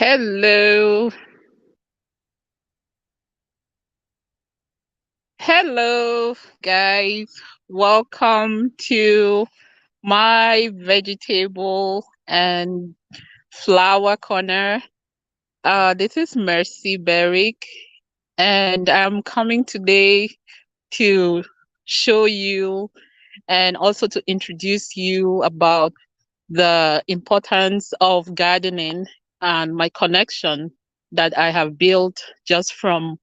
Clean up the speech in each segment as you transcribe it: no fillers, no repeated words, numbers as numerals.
Hello. Hello, guys. Welcome to my vegetable and flower corner. This is Mercy Berrick, and I'm coming today to show you and also to introduce you about the importance of gardening and my connection that I have built just from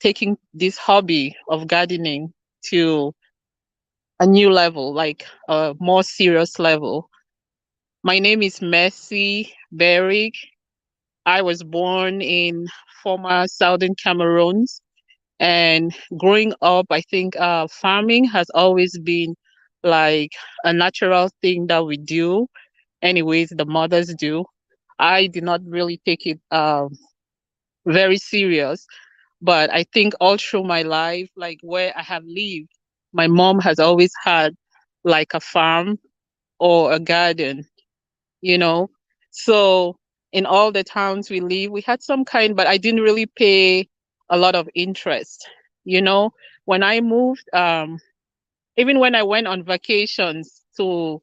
taking this hobby of gardening to a new level, like a more serious level. My name is Mercy Berrick. I was born in former Southern Cameroon, and growing up, I think farming has always been like a natural thing that we do. Anyways, the mothers do. I did not really take it very serious. But I think all through my life, like where I have lived, my mom has always had like a farm or a garden, you know. So in all the towns we live, we had some kind, but I didn't really pay a lot of interest, you know. When I moved, even when I went on vacations to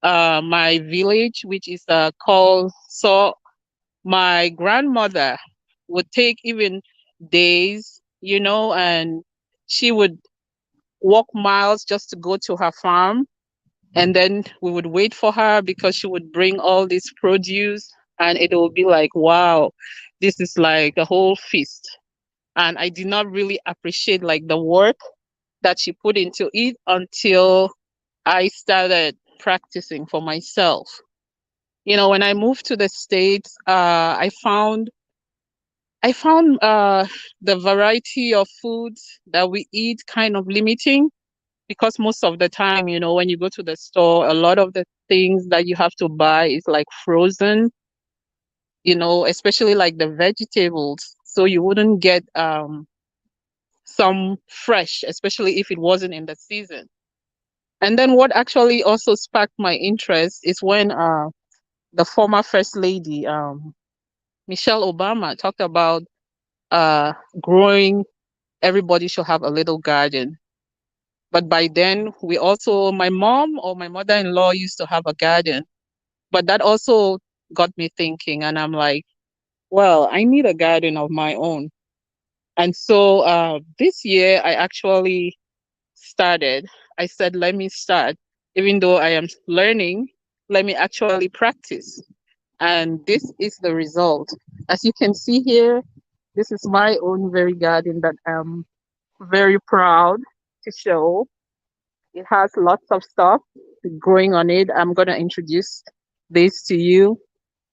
my village, which is called so my grandmother would take even days, and she would walk miles just to go to her farm. And then we would wait for her because she would bring all this produce, and it will be like, wow, this is like a whole feast. And I did not really appreciate like the work that she put into it until I started practicing for myself. When I moved to the States, I found the variety of foods that we eat kind of limiting, because most of the time, when you go to the store, a lot of the things that you have to buy is like frozen, especially like the vegetables. So you wouldn't get some fresh, especially if it wasn't in the season. And then what actually also sparked my interest is when the former First Lady, Michelle Obama, talked about uh, growing everybody should have a little garden. But by then, my mom or my mother in law used to have a garden. But that also got me thinking. And I'm like, well, I need a garden of my own. And so this year, I actually started. I said, let me start. Even though I am learning, let me actually practice. And this is the result. As you can see here, this is my own very garden that I'm very proud to show. It has lots of stuff growing on it. I'm going to introduce this to you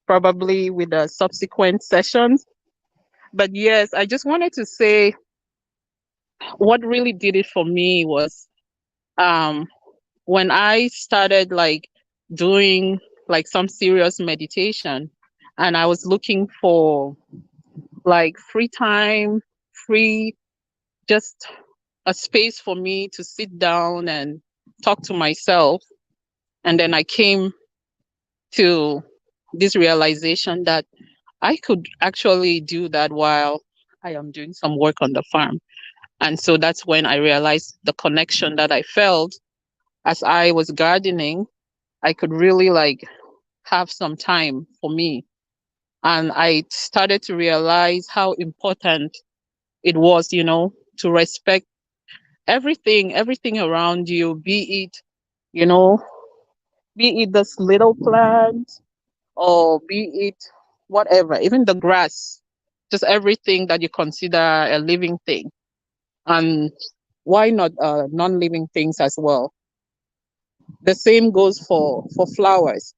probably with the subsequent sessions. But yes, I just wanted to say what really did it for me was um, when I started like doing like some serious meditation, and I was looking for like free time, free, just a space for me to sit down and talk to myself. And then I came to this realization that I could actually do that while I am doing some work on the farm. And so that's when I realized the connection that I felt as I was gardening. I could really like have some time for me. And I started to realize how important it was, to respect everything around you, you know, be it this little plant or be it whatever, even the grass, just everything that you consider a living thing. And why not non-living things as well? The same goes for flowers.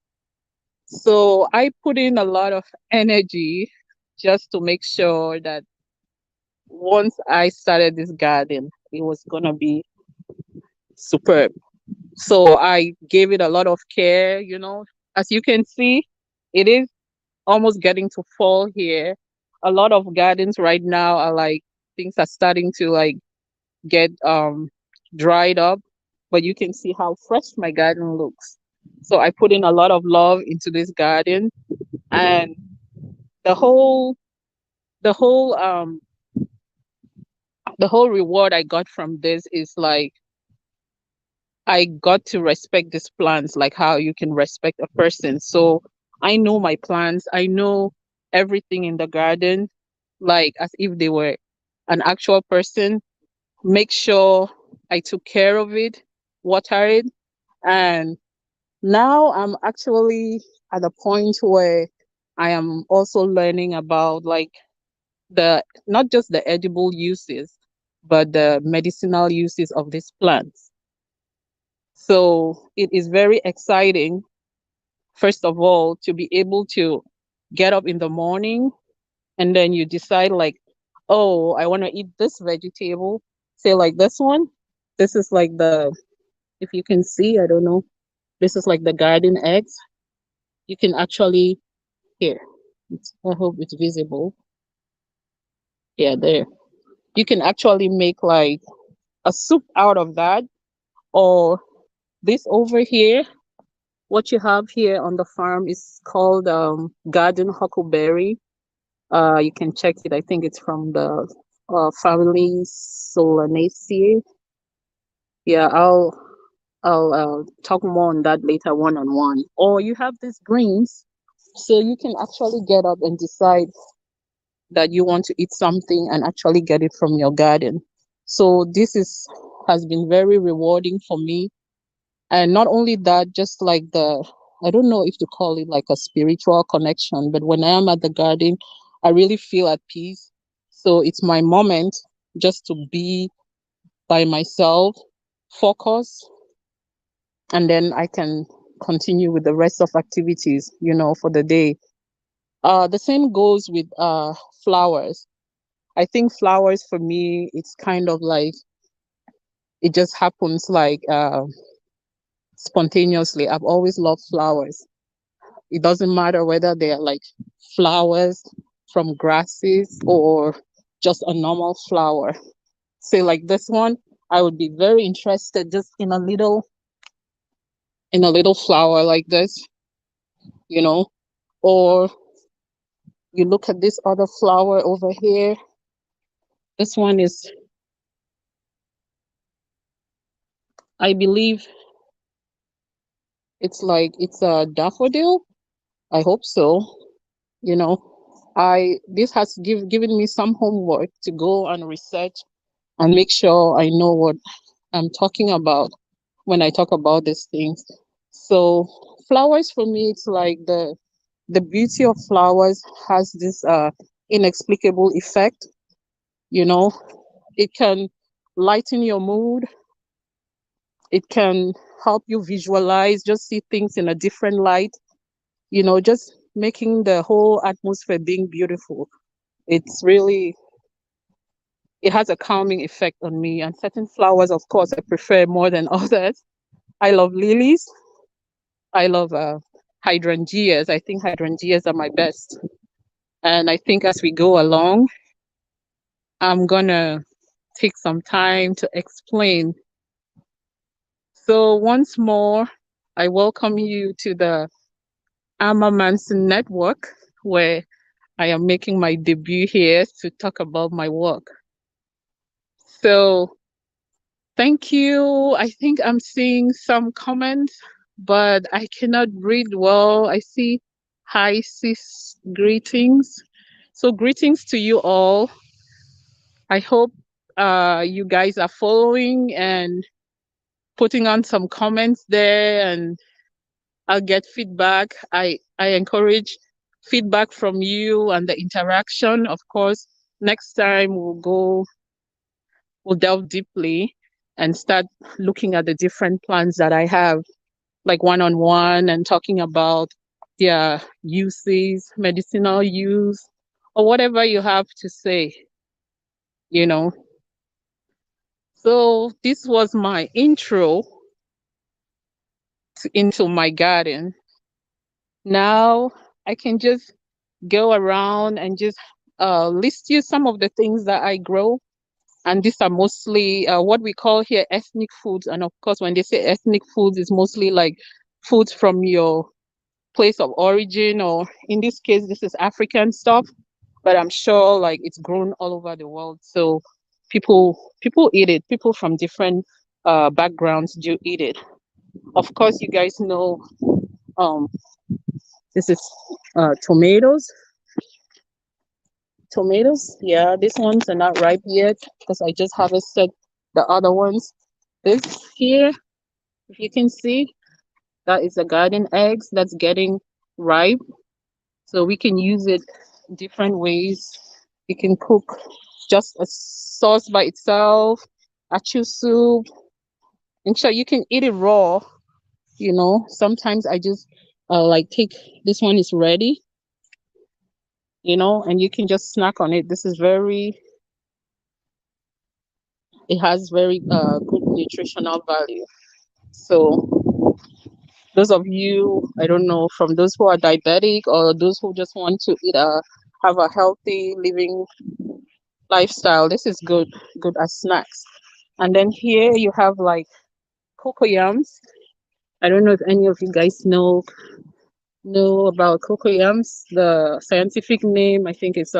So I put in a lot of energy just to make sure that once I started this garden, it was gonna be superb. So I gave it a lot of care, As you can see, it is almost getting to fall here. A lot of gardens right now are like things are starting to like get dried up, but you can see how fresh my garden looks. So I put in a lot of love into this garden, and the whole the whole the whole reward I got from this is like I got to respect these plants, like how you can respect a person. So I know my plants, I know everything in the garden, like as if they were an actual person. Make sure I took care of it, water it, and now I'm actually at a point where I am also learning about like the not just the edible uses, but the medicinal uses of these plants. So it is very exciting, first of all, to be able to get up in the morning and then you decide like, oh, I want to eat this vegetable. Say like this one. This is like the, if you can see, I don't know. This is like the garden eggs. You can actually here. I hope it's visible. Yeah, there. You can actually make like a soup out of that, or this over here. What you have here on the farm is called garden huckleberry. You can check it. I think it's from the family Solanaceae. Yeah, I'll talk more on that later one on one. Or you have these greens, so you can actually get up and decide that you want to eat something and actually get it from your garden. So this is has been very rewarding for me. And not only that, just like the, I don't know if to call it like a spiritual connection, but when I am at the garden, I really feel at peace. So it's my moment just to be by myself, focus, and then I can continue with the rest of activities, for the day. The same goes with flowers. I think flowers for me, it's kind of like it just happens like spontaneously. I've always loved flowers. It doesn't matter whether they're like flowers from grasses or just a normal flower. Say like this one, I would be very interested just in a little flower like this, you know. Or you look at this other flower over here. This one is, I believe it's a daffodil. I hope so. You know, I this has given me some homework to go and research and make sure I know what I'm talking about when I talk about these things. So flowers for me, it's like the beauty of flowers has this inexplicable effect. You know, it can lighten your mood. It can help you visualize, just see things in a different light. Just making the whole atmosphere being beautiful. It's really it has a calming effect on me. And certain flowers, of course, I prefer more than others. I love lilies. I love hydrangeas. I think hydrangeas are my best. And I think as we go along, I'm gonna take some time to explain. So once more, I welcome you to the Amma Manson Network, where I am making my debut here to talk about my work. So thank you. I think I'm seeing some comments, but I cannot read well. I see hi, sis, greetings. So, greetings to you all. I hope you guys are following and putting on some comments there, and I'll get feedback. I encourage feedback from you and the interaction. Of course, next time we'll delve deeply and start looking at the different plans that I have, like one-on-one, and talking about their uses, medicinal use, or whatever you have to say, you know. So this was my intro into my garden. Now I can just go around and just list you some of the things that I grow. And these are mostly what we call here ethnic foods. And of course, when they say ethnic foods, it's mostly like foods from your place of origin, or in this case, this is African stuff, but I'm sure like it's grown all over the world. So people eat it. People from different backgrounds do eat it. Of course, you guys know um, this is tomatoes. Tomatoes, yeah, these ones are not ripe yet because I just harvested the other ones. This here, if you can see, that is a garden eggs that's getting ripe. So we can use it different ways. You can cook just a sauce by itself, achu soup. And sure, you can eat it raw. Sometimes I just like take this one is ready, and you can just snack on it. It has very good nutritional value. So those of you, I don't know, from those who are diabetic or those who just want to have a healthy living lifestyle, this is good as snacks. And then here you have like cocoyams. I don't know if any of you guys know about cocoyams. The scientific name, I think, is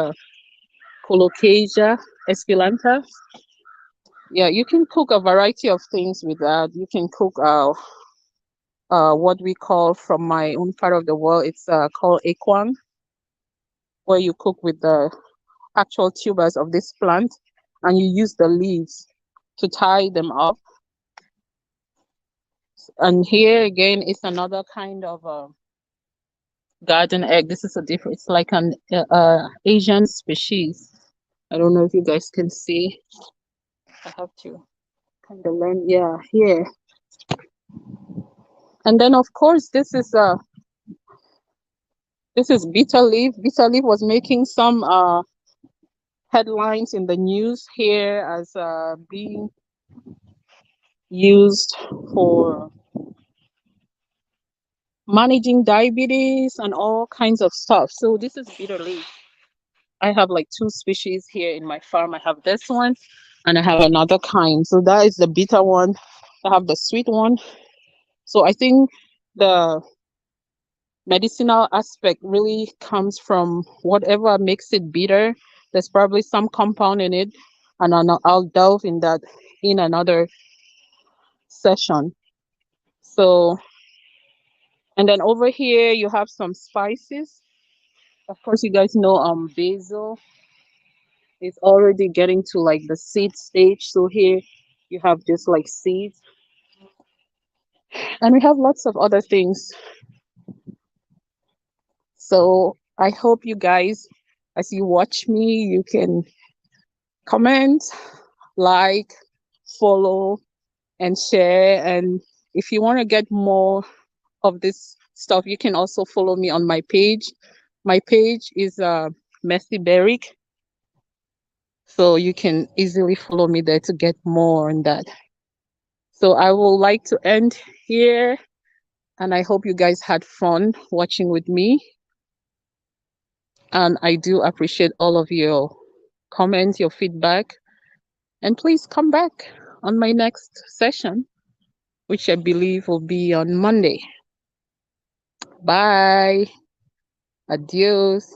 Colocasia esculenta. Yeah, you can cook a variety of things with that. You can cook what we call, from my own part of the world, it's called ekwang, where you cook with the actual tubers of this plant and you use the leaves to tie them up. And here again is another kind of garden egg. This is a different, it's like an Asian species. I don't know if you guys can see. I have to kind of learn. Yeah, here. And then of course this is bitter leaf. Bitter leaf was making some headlines in the news here as being used for managing diabetes and all kinds of stuff. So this is bitter leaf. I have like two species here in my farm. I have this one and I have another kind. So that is the bitter one. I have the sweet one. So I think the medicinal aspect really comes from whatever makes it bitter. There's probably some compound in it, and I'll delve in that in another session. So, and then over here you have some spices. Of course, you guys know basil is already getting to like the seed stage. So here you have just like seeds, and we have lots of other things. So I hope you guys, as you watch me, you can comment, like, follow, and share. And if you want to get more of this stuff, you can also follow me on my page. My page is Messy Beric, so you can easily follow me there to get more on that. So I would like to end here, and I hope you guys had fun watching with me. And I do appreciate all of your comments, your feedback, and please come back on my next session, which I believe will be on Monday. Bye. Adios.